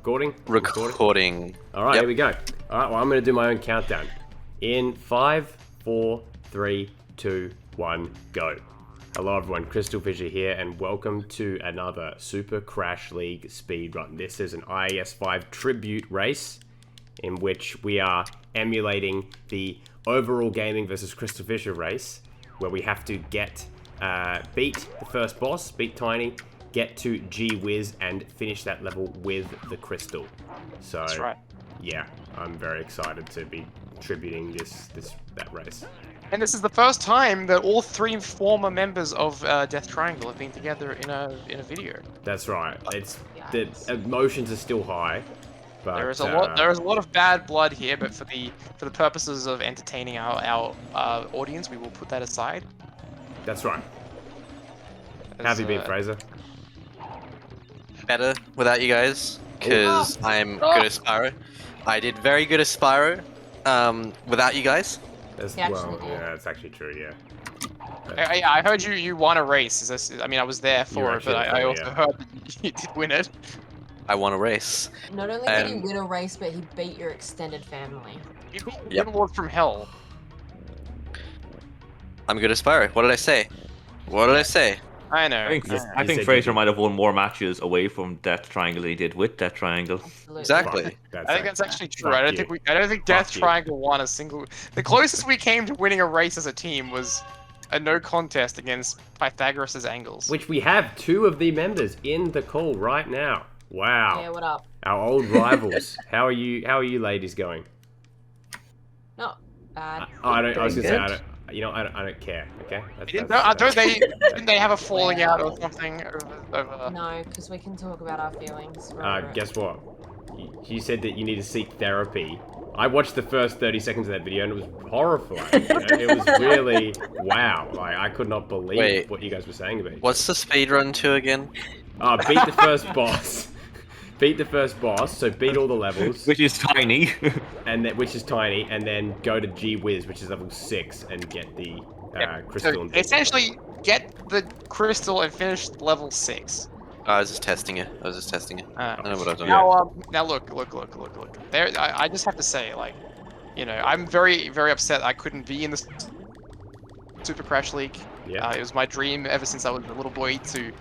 Recording? Recording. Alright, Here we go. Alright, well, I'm going to do my own countdown. In 5, 4, 3, 2, 1, go. Hello everyone, CrystalFissure here, and welcome to another Super Crash League speedrun. This is an IES5 tribute race, in which we are emulating the overall gaming versus CrystalFissure race, where we have to get, beat the first boss, beat Tiny, get to Gee Wiz, and finish that level with the crystal. So, That's right. Yeah, I'm very excited to be tributing that race. And this is the first time that all three former members of Death Triangle have been together in a video. That's right. The emotions are still high, but There is a lot of bad blood here, but for the purposes of entertaining our audience, we will put that aside. That's right. How have you been, Fraser? Better without you guys, because I'm good at Spyro. I did very good at Spyro without you guys. Yeah, it's actually true, yeah. I heard you won a race. Is this? I mean, I was there for it, but I also heard that you did win it. I won a race. Not only did he win a race, but he beat your extended family. You beat Lord from Hell. I'm good at Spyro. What did I say? What did I say? I know. I think Fraser might have won more matches away from Death Triangle than he did with Death Triangle. Exactly. I think that's actually true. I don't think Death Triangle won a single. The closest we came to winning a race as a team was a no contest against Pythagoras' angles. Which we have 2 of the members in the call right now. Wow. Yeah, what up? Our old rivals. How are you ladies going? Not bad. I was gonna say I don't care. Okay. Didn't they have a falling out or something? No, because we can talk about our feelings. Guess what? You said that you need to seek therapy. I watched the first 30 seconds of that video and it was horrifying. It was really wow. Like I could not believe what you guys were saying about it. What's the speedrun to again? Beat the first boss. Beat the first boss, so beat all the levels. Which is tiny. Which is tiny, and then go to Gee Wiz, which is level 6, and get the crystal. So essentially, get the crystal and finish level 6. I was just testing it. I don't know what I was doing. Now look. There, I just have to say, like, you know, I'm very, very upset I couldn't be in the Super Crash League. Yeah. It was my dream ever since I was a little boy to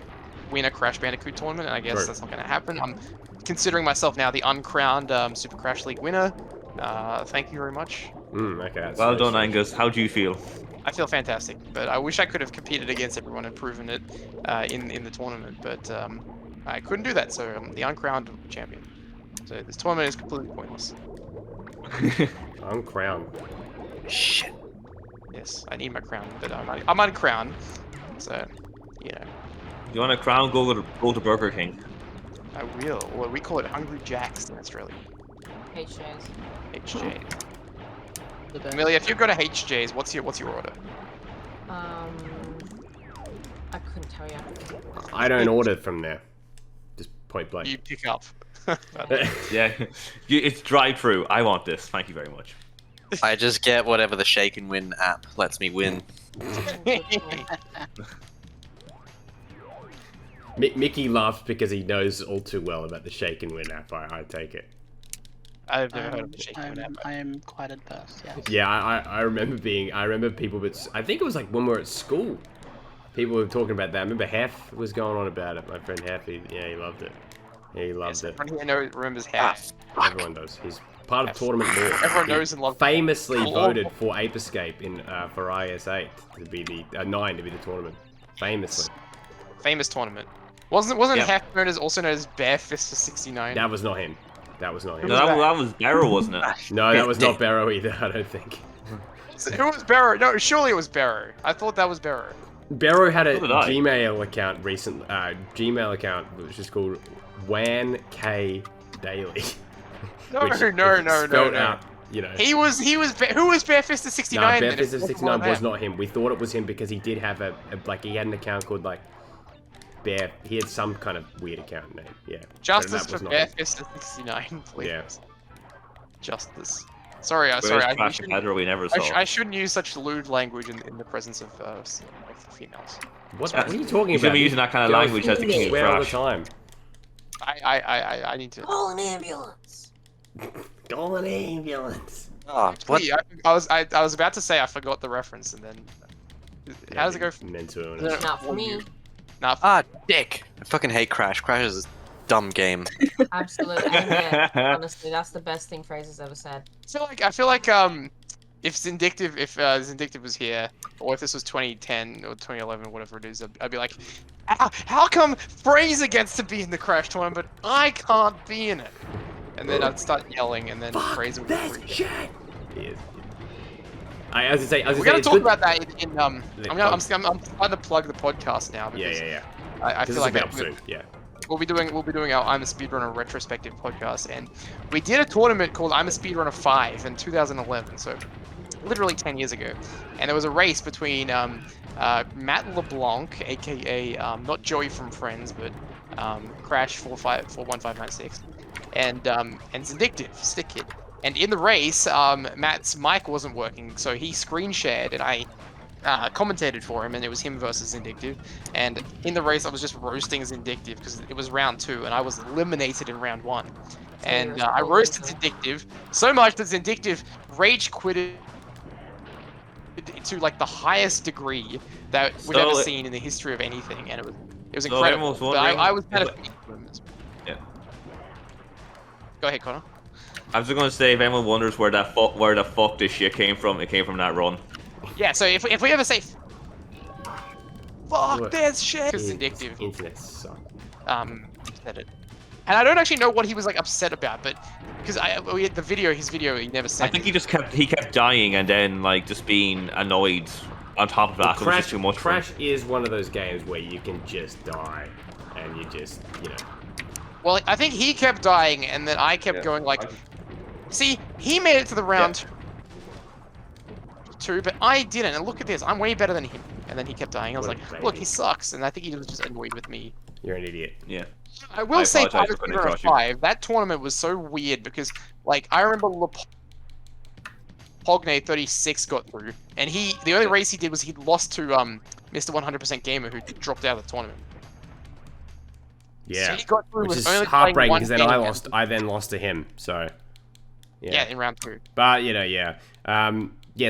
win a Crash Bandicoot tournament, and I guess that's not going to happen. I'm considering myself now the uncrowned Super Crash League winner. Thank you very much. Okay. Well done, Angus. How do you feel? I feel fantastic, but I wish I could have competed against everyone and proven it in the tournament, but I couldn't do that, so I'm the uncrowned champion. So this tournament is completely pointless. Uncrowned. Shit. Yes, I need my crown, but I'm uncrowned, so, you know. You want a crown? Go to Burger King. I will. Well, we call it Hungry Jacks in Australia. HJs. HJs. Amelia, if you go to HJs, what's your order? I couldn't tell you. I don't order from there. Just point blank. You pick up. Yeah, it's drive-through. I want this. Thank you very much. I just get whatever the Shake and Win app lets me win. Mickey laughs because he knows all too well about the Shake and Win app. I take it. I've never heard of the Shake and Win app. I am quite adverse, yes. Yeah, I remember people, but I think it was like when we were at school. People were talking about that. I remember Hef was going on about it. My friend Hef, he loved it. Yeah, he loved it. Everyone here remembers Hef. Everyone does. He's part of Tournament Lore. Everyone knows and loves famously voted for Ape Escape for IS8 to be the 9 to be the tournament. Famously. Famous tournament. Wasn't Hef also known as Bare Fist for 69? That was not him. No, that was Barrow, wasn't it? No, that was not Barrow either, I don't think. So who was Barrow? No, surely it was Barrow. I thought that was Barrow. Barrow had a Gmail account recently. Gmail account which is called WAN K Daily. No. Out, you know. Who was Barefisted 69? No, Barefisted 69 was not him. We thought it was him because he did have he had an account called like Bear. He had some kind of weird account name. Yeah. Justice for Barefisted 69, please. Yeah. Justice. Sorry. I shouldn't use such lewd language in the presence of females. What are you talking about? You shouldn't be using that kind of language as the king of Crash. All the time. I need to. Call an ambulance. Call an ambulance. Oh, what? Actually, I was about to say I forgot the reference, and then how does it go? Mental No, illness. Not for me. Nah, Ah, dick. I fucking hate Crash. Crash is a dumb game. Absolutely. Yeah, honestly, that's the best thing Fraser's ever said. I feel like if Zindictive was here, or if this was 2010 or 2011 or whatever it is, I'd be like, how come Fraser gets to be in the Crash tournament, but I can't be in it? And then I'd start yelling, and then Fraser would freak out. Shit. He is. I was gonna say, We're gonna it's talk good- about that in I'm trying to plug the podcast now because Yeah. I This feel is like about soon. Yeah. we'll be doing our I'm a Speedrunner retrospective podcast, and we did a tournament called I'm a Speedrunner 5 in 2011, so literally 10 years ago, and there was a race between Matt LeBlanc, aka not Joey from Friends, but Crash 41596, and Zindictive, Stick Kid. And in the race, Matt's mic wasn't working, so he screen shared, and I commentated for him, and it was him versus Zindictive. And in the race, I was just roasting Zindictive because it was round 2, and I was eliminated in round 1. And I roasted Zindictive so much that Zindictive rage quitted to like the highest degree that we've ever seen in the history of anything, and it was incredible. But I was kind of Yeah. Go ahead, Connor. I was just gonna say, if anyone wonders where the fuck this shit came from, it came from that run. Yeah, so if we ever say fuck Look, this shit, because Zindictive Internet sucks. said it. And I don't actually know what he was like upset about, but because we had his video he never I sent. think he kept dying and then like just being annoyed on top of that. It was just too much for him. Crash is one of those games where you can just die, and you just, Well, I think he kept dying, and then I kept going like, see, he made it to the round 2, but I didn't. And look at this, I'm way better than him. And then he kept dying. I was What like, a look, baby. he sucks. And I think he was just annoyed with me. You're an idiot. Yeah. I will say, apologize for putting it across you. 5, that tournament was so weird because, like, I remember Pogne 36 got through, and the only race he did was he lost to Mr. 100% Gamer, who dropped out of the tournament. Yeah. So he got through Which with is only playing heartbreaking one because then game I again. lost. I then lost to him. So. Yeah, in round 2. But yeah.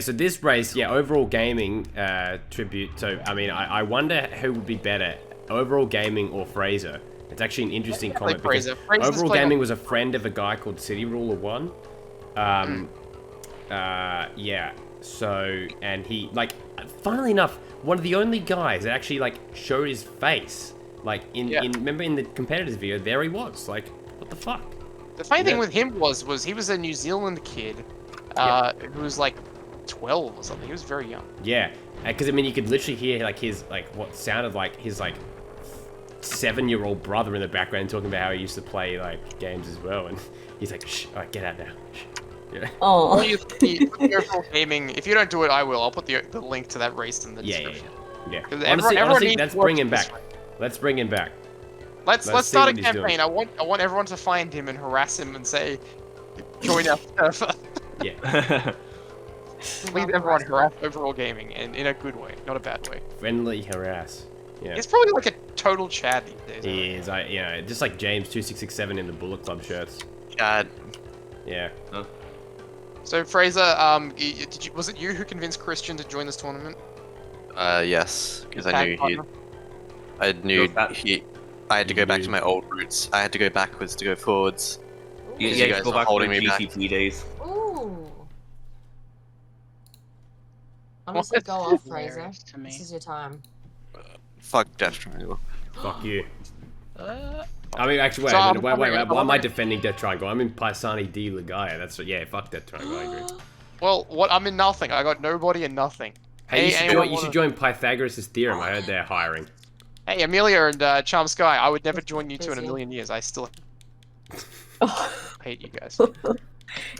So this race, overall gaming tribute. So I mean, I wonder who would be better, overall gaming or Fraser. It's actually an interesting comment because Fraser. Fraser's overall playing gaming was a friend of a guy called City Ruler 1. Yeah. So and he funnily enough, one of the only guys that actually showed his face. Remember in the competitors video, there he was. Like, what the fuck? The funny thing with him was he was a New Zealand kid who was like 12 or something. He was very young. Yeah, because I mean, you could literally hear his what sounded like his 7-year-old brother in the background talking about how he used to play games as well, and he's like, "Shh, all right, get out now." Shh. Yeah. Oh. The overall gaming. If you don't do it, I will. I'll put the link to that race in the description. Yeah. 'Cause Honestly, everyone needs let's to watch bring him this back. one. Let's bring him back. Let's see start a what he's doing. campaign. I want everyone to find him and harass him and say, join our server. Yeah. Leave everyone harass overall gaming in a good way, not a bad way. Friendly harass. Yeah. It's probably like a total Chad these days. He is. Just like James 2667 in the Bullet Club shirts. God. Yeah. So Fraser, was it you who convinced Christian to join this tournament? Yes, because I had to go back to my old roots. I had to go backwards to go forwards. You You guys guys go are back to holding the me back. GCP days. Ooh. Honestly, go off, Fraser. Hilarious to me. This is your time. Fuck Death Triangle. Fuck you. I mean, actually, wait. So, a minute, wait. I'm Why am I gonna- defending Death Triangle? I'm in Paisani D Ligaya. That's fuck Death Triangle. I agree. Well, what? I'm in nothing. I got nobody and nothing. Hey, anyone you should join Pythagoras' theorem. I heard they're hiring. Hey, Amelia and Charm Sky, I would never join you two in a million years. I still hate you guys.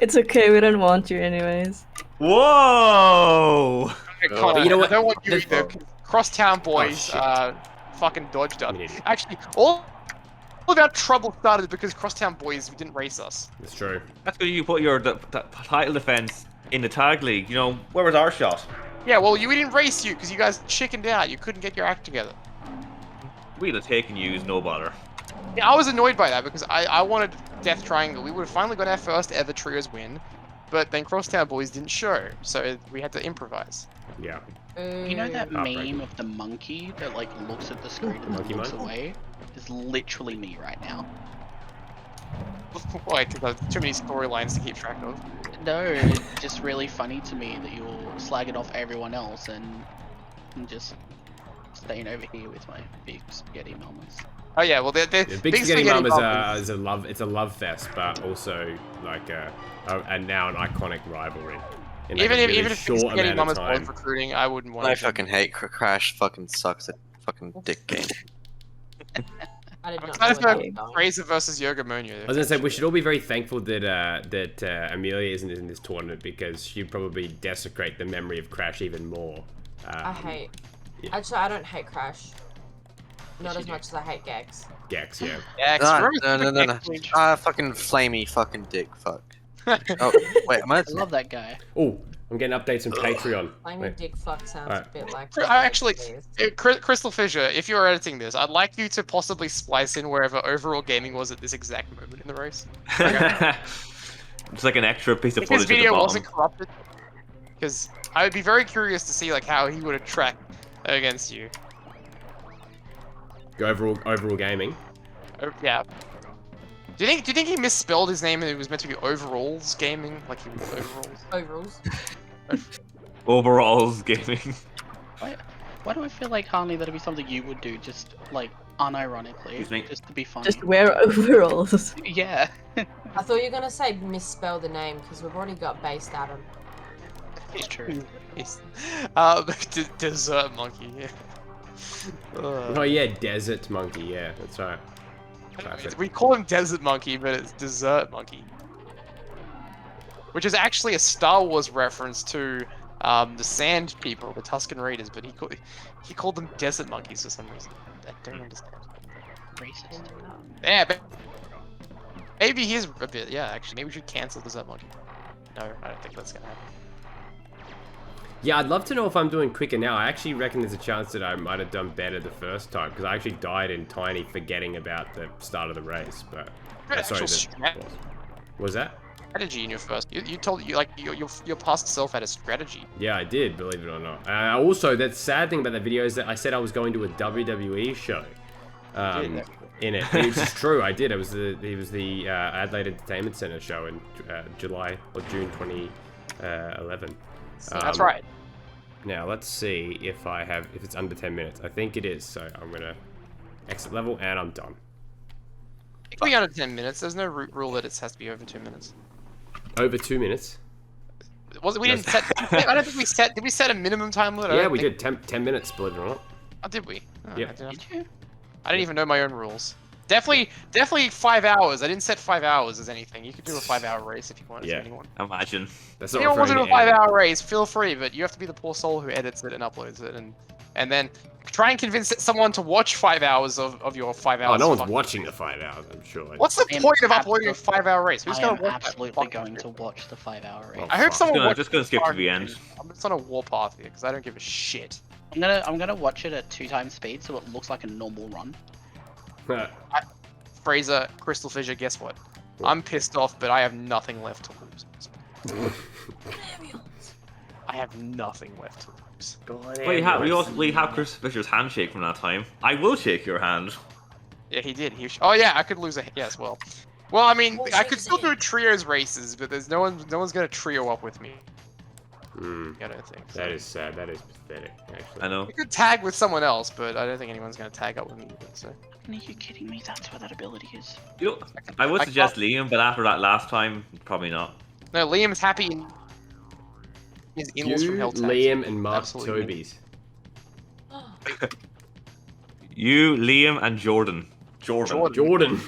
It's okay, we don't want you anyways. Whoa! But you know what? I don't want you either. 'Cause Crosstown boys shit. fucking dodged us. I'm an idiot. Actually, all of our trouble started because Crosstown boys didn't race us. That's true. That's because you put your title defense in the tag league. You know, where was our shot? Yeah, well, we didn't race you because you guys chickened out. You couldn't get your act together. We'd have taken you, no bother. Yeah, I was annoyed by that because I wanted Death Triangle. We would have finally got our first ever trios win, but then Crosstown Boys didn't show, so we had to improvise. Yeah. You know that Heartbreaking. meme of the monkey that like looks at the screen and Monkey then looks mode? away? Is literally me right now. Why? Because there's too many storylines to keep track of. No, it's just really funny to me that you're slagging off everyone else and just staying over here with my big spaghetti mamas. Oh yeah, well, they're The Big Spaghetti Mum Mamas. is a love fest, but also like and now an iconic rivalry. In like Even a if really even if Big short Spaghetti amount of Mamas time. both recruiting, I wouldn't want. I fucking hate Crash. Fucking sucks at fucking dick game. I did I'm not excited know for where that was Fraser versus Yoga Monia. I was gonna say we should all be very thankful that Amelia isn't in this tournament because she'd probably desecrate the memory of Crash even more. I hate. yeah. Actually, I don't hate Crash. Not you as do. much as I hate Gex. Gex, yeah. Yeah, No. Fucking flamey fucking dick. Fuck. Oh wait, am I? I love that guy. Oh, I'm getting updates on Patreon. Flaming Wait. dick fuck sounds Alright. a bit like. I actually, CrystalFissure, if you're editing this, I'd like you to possibly splice in wherever overall gaming was at this exact moment in the race. It's like an extra piece of If his footage at the video bottom. wasn't corrupted, because I would be very curious to see like how he would have tracked against you. Overall gaming. Oh, yeah. Do you think he misspelled his name and it was meant to be Overalls Gaming, like he was Overalls? Overalls. Overalls gaming. Why do I feel like, Harley, that'd be something you would do, just like unironically, You think- just to be funny? Just wear overalls. Yeah. I thought you were gonna say misspell the name because we've already got based Adam. It's true. Yes. Dessert Monkey, yeah. Oh yeah, Desert Monkey. Yeah, that's right. Classic. We call him Desert Monkey, but it's Dessert Monkey. Which is actually a Star Wars reference to the Sand People, the Tusken Raiders, but he called them Desert Monkeys for some reason. I don't understand. Racist. Yeah, but maybe he is a bit. Yeah, actually, maybe we should cancel Desert Monkey. No, I don't think that's gonna happen. Yeah, I'd love to know if I'm doing quicker now. I actually reckon there's a chance that I might have done better the first time because I actually died in Tiny forgetting about the start of the race. But sorry, was that? Strategy in your first. You told your past self had a strategy. Yeah, I did, believe it or not. Also, the sad thing about that video is that I said I was going to a WWE show. In it, which is true. I did. It was the Adelaide Entertainment Centre show in July or June 2011. That's right. Now let's see if it's under 10 minutes. I think it is. So I'm gonna exit level and I'm done. It can be under 10 minutes. There's no rule that it has to be over 2 minutes. Over 2 minutes. We didn't set. I don't think we set. Did we set a minimum time limit? Yeah, we did 10 minutes. Believe it or not. Oh, did we? Oh, Yep. Did you? I didn't even know my own rules. Definitely 5 hours. I didn't set 5 hours as anything. You could do a 5-hour race if you wanted Yeah. to. Anyone. Imagine. That's If not anyone wants to do a referring to 5-hour race, feel free, but you have to be the poor soul who edits it and uploads it, and then try and convince someone to watch 5 hours of your 5 hours. Oh, no one's fucking- watching the 5 hours. I'm sure. What's the I am point of uploading a absolute- 5-hour race? Who's I gonna am watch that absolutely fucking going shit? to watch the 5-hour race. Well, I hope fuck. someone Just gonna skip to the end. I'm just on a warpath here because I don't give a shit. I'm gonna watch it at 2 times speed so it looks like a normal run. Fraser, CrystalFissure, guess what? I'm pissed off, but I have nothing left to lose. I have nothing left to lose. We have CrystalFissure's handshake from that time. I will shake your hand. Yeah, he did. Oh yeah, I could lose a yes. Well, I mean, Well, I could still same. do trios races, but there's no one's gonna trio up with me. Hmm, I don't think. So. that is sad. That is pathetic. Actually. I know. I could tag with someone else, but I don't think anyone's gonna tag up with me either. So. Are you kidding me? That's what that ability is. You know, I would I suggest Liam, but after that last time, probably not. No, Liam's happy. In his in-laws You, from Hell tags. Liam, and Mark Absolutely. Tobies. You, Liam, and Jordan. Jordan. Jordan.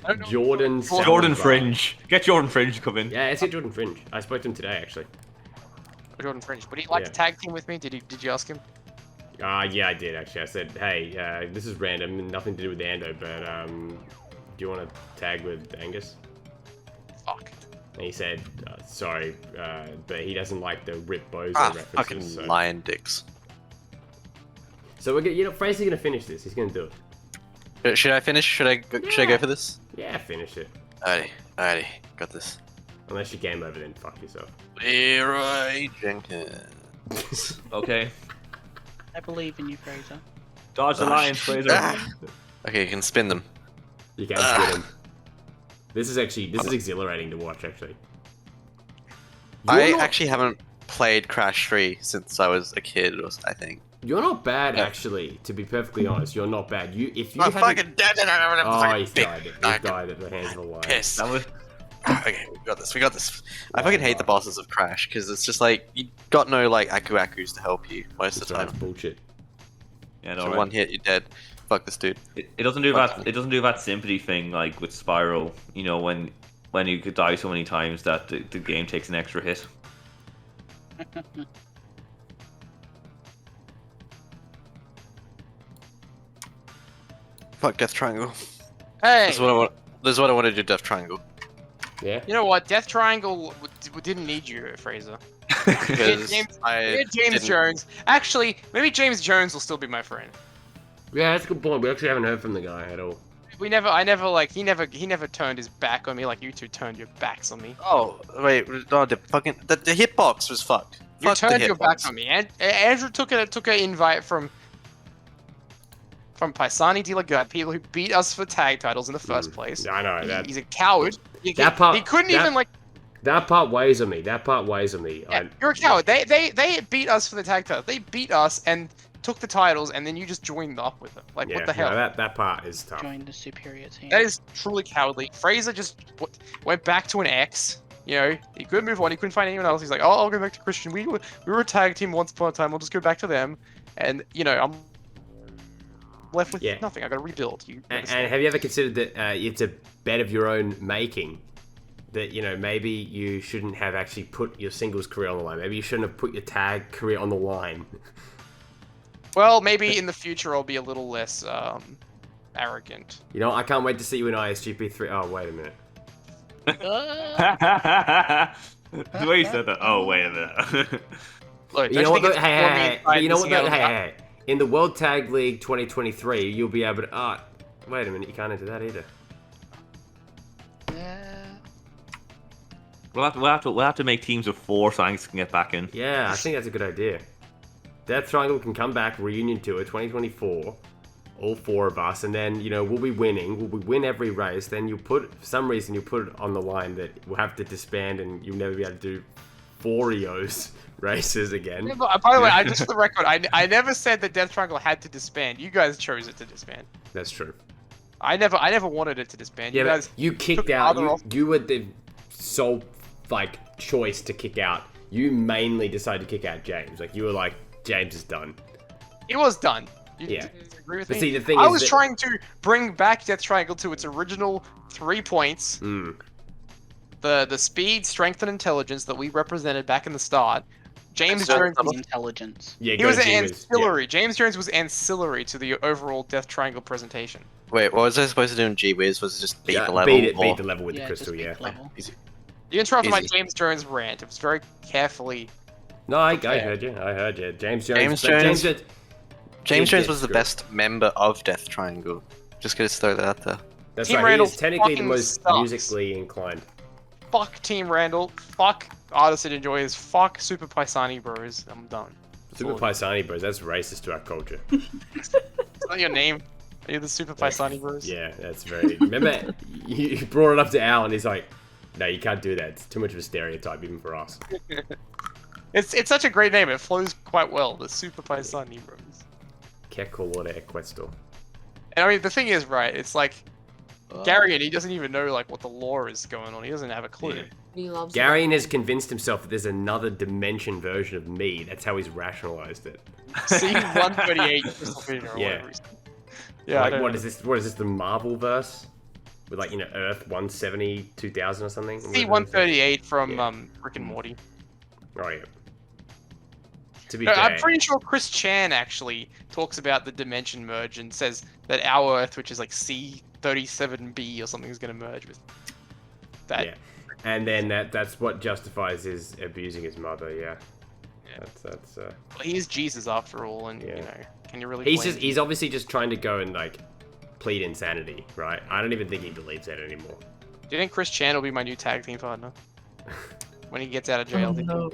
I don't know- Jordan. Jordan Salazar. Fringe. Get Jordan Fringe to come in. Yeah, let's get Jordan Fringe. I spoke to him today, actually. Jordan Fringe. Would he like Yeah. to tag team with me? Did you ask him? Yeah, I did actually. I said, hey, this is random, nothing to do with Ando, but do you want to tag with Angus? Fuck. And he said, sorry, but he doesn't like the Rip Bozo Fucking references. So, lion dicks. so we're gonna, Fraser's gonna finish this. He's gonna do it. Should I finish? Should I go for this? Yeah, finish it. Alrighty, got this. Unless you game over, then fuck yourself. Leroy Jenkins. Okay. I believe in you, Fraser. Dodge the lions, Fraser. Okay, you can spin them. You can spin him. This is exhilarating to watch, actually. Actually haven't played Crash 3 since I was a kid, I think. You're not bad, actually. To be perfectly honest, you're not bad. If you I'm hadn't- fucking dead. Oh, he's died. He's died at the hands of the lion. Piss. That was Okay, we got this. I fucking hate the bosses of Crash because it's just like you got no like Aku-Akus to help you most of the time. That's bullshit. yeah, no, So right. one hit, you're dead. Fuck this dude. It doesn't do that. It doesn't do that sympathy thing like with Spyro. You know, when you could die so many times that the game takes an extra hit. Fuck Death Triangle. Hey, This is what I want. This is what I want to do. Death Triangle. Yeah. you know what? Death Triangle didn't need you, Fraser. Because James- I James didn't- Jones. Actually, maybe James Jones will still be my friend. Yeah, that's a good point. We actually haven't heard from the guy at all. He never turned his back on me like you two turned your backs on me. Oh wait, no, the hitbox was fucked. You Fuck the turned your back hitbox. on me. And Andrew took an invite from Paisani de la Gut, people who beat us for tag titles in the first place. Yeah, I know that. He's a coward. He couldn't even like. That part weighs on me. Yeah, You're a coward. They beat us for the tag titles. They beat us and took the titles, and then you just joined up with them. Like, Yeah, what the hell? no, that part is tough. Join the superior team. That is truly cowardly. Fraser just went back to an ex. You know, he couldn't move on. He couldn't find anyone else. He's like, oh, I'll go back to Christian. We were a tag team once upon a time. I'll just go back to them. And you know, I'm left with nothing. I got to rebuild. And have you ever considered that it's a bet of your own making? That, you know, maybe you shouldn't have actually put your singles career on the line. Maybe you shouldn't have put your tag career on the line. Well, maybe in the future I'll be a little less arrogant. You know, I can't wait to see you in ISGP 3. Oh, wait a minute. The way you said that. Oh, wait a minute. Look, You know what? don't you think it's Hey, for me inside you know what? missing out on that? Hey. In the World Tag League 2023, you'll be able to. Wait a minute. You can't enter that either. We'll have to make teams of 4 so I can get back in. Yeah, I think that's a good idea. Death Triangle can come back, reunion tour 2024, all 4 of us, and then, you know, we'll be winning. We'll win every race. Then for some reason, you'll put it on the line that we'll have to disband, and you'll never be able to do 4 Rios races again. Yeah, but, by the way, just for the record, I never said that Death Triangle had to disband. You guys chose it to disband. That's true. I never wanted it to disband. Yeah, You guys but you kicked took out. other You were the sole choice to kick out. You mainly decided to kick out James. Like, you were like, James is done. It was done. You Yeah. disagree with But me? see, the thing I is was that- trying to bring back Death Triangle to its original 3 points. The speed, strength, and intelligence that we represented back in the start. James Jones. Intelligence. Yeah, He was an Gee Wiz. ancillary. James Jones was ancillary to the overall Death Triangle presentation. Wait, what was I supposed to do in Gee Wiz? Was it just beat Yeah, the level? beat the level with the Yeah, crystal. just Yeah. beat the level. Easy. You interrupted my Easy. James Jones rant. It was very carefully. No, I heard you. I heard you. James Jones. James Jones was the best member of Death Triangle. Just gonna throw that out there. That's Team right. Randall He's technically the fucking most sucks. musically inclined. Fuck Team Randall. Fuck Artists and Enjoyers. Fuck Super Paisani Bros. I'm done. Super Paisani Bros. That's racist to our culture. Is that your name? Are you the Super Paisani Bros? Yeah, that's very. Remember, you brought it up to Al, and he's like, "No, you can't do that. It's too much of a stereotype, even for us." It's such a great name. It flows quite well. The Super Paisani Bros. Que colore è questo? And I mean, the thing is, right? It's like Gary, and he doesn't even know like what the lore is going on. He doesn't have a clue. Yeah. He loves Garion has convinced himself that there's another dimension version of me. That's how he's rationalized it. C-138 CrystalFissure or Yeah. whatever. Yeah. I Like, don't what know. is this? What is this? The Marvel verse? With, like, you know, Earth 170, 2000 or something? C-138 from Yeah. Rick and Morty. Oh yeah. To be No, fair, I'm pretty sure Chris Chan actually talks about the dimension merge and says that our Earth, which is like C-37b or something, is going to merge with that. Yeah. And then that's what justifies his abusing his mother. Yeah. Yeah. That's. Well, he is Jesus after all, and Yeah. you know, can you really? He's blame just. He's obviously just trying to go and like plead insanity, right? I don't even think he believes that anymore. Do you think Chris Chan will be my new tag team partner when he gets out of jail? Oh, no.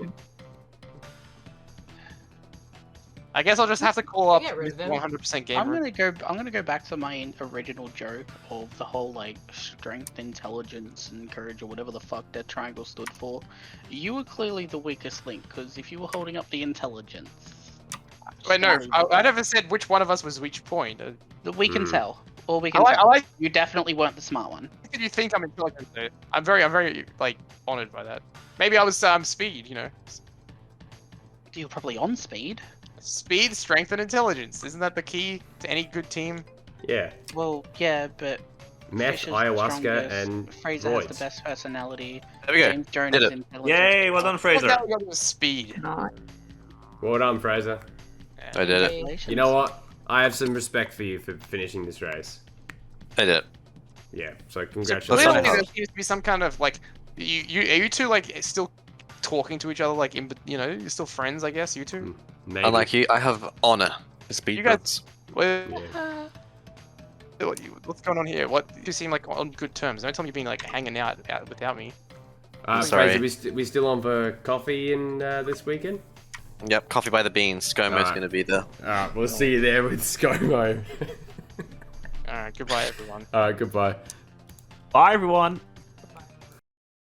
I guess I'll just have to call up Get rid of him. 100% gamer. I'm gonna go back to my original joke of the whole like strength, intelligence, and courage, or whatever the fuck that triangle stood for. You were clearly the weakest link because if you were holding up the intelligence, Wait, no, I never said which one of us was which point. we can tell. All we can I tell. like You definitely weren't the smart one. that you think I'm intelligent. Though. I'm very like honored by that. Maybe I was speed, you know. You're probably on speed. Speed, strength, and intelligence. Isn't that the key to any good team? Yeah. Well, yeah, but Meth, Fisher's the ayahuasca, strongest, and Fraser has the roids. best personality. There we go. James Jones Did is it. intelligent. Yay, well done, Fraser. What the hell was speed? Not. Well done, Fraser. I did it. Congratulations. You know what? I have some respect for you for finishing this race. I did it. Yeah, so Let's congratulations. not Clearly, have- there seems to be some kind of like are you two like still talking to each other like you're still friends, I guess you two. Maybe. Unlike you, I have honor. Speed You guys- buds. Well, Yeah. what's going on here? What you seem like on good terms? Don't tell me you've been like hanging out without me. Sorry. Fraser, we still on for coffee in this weekend? Yep, coffee by the beans. ScoMo's Alright. gonna be there. Alright, we'll see you there with ScoMo. All right, goodbye everyone. Alright, goodbye. Bye, everyone.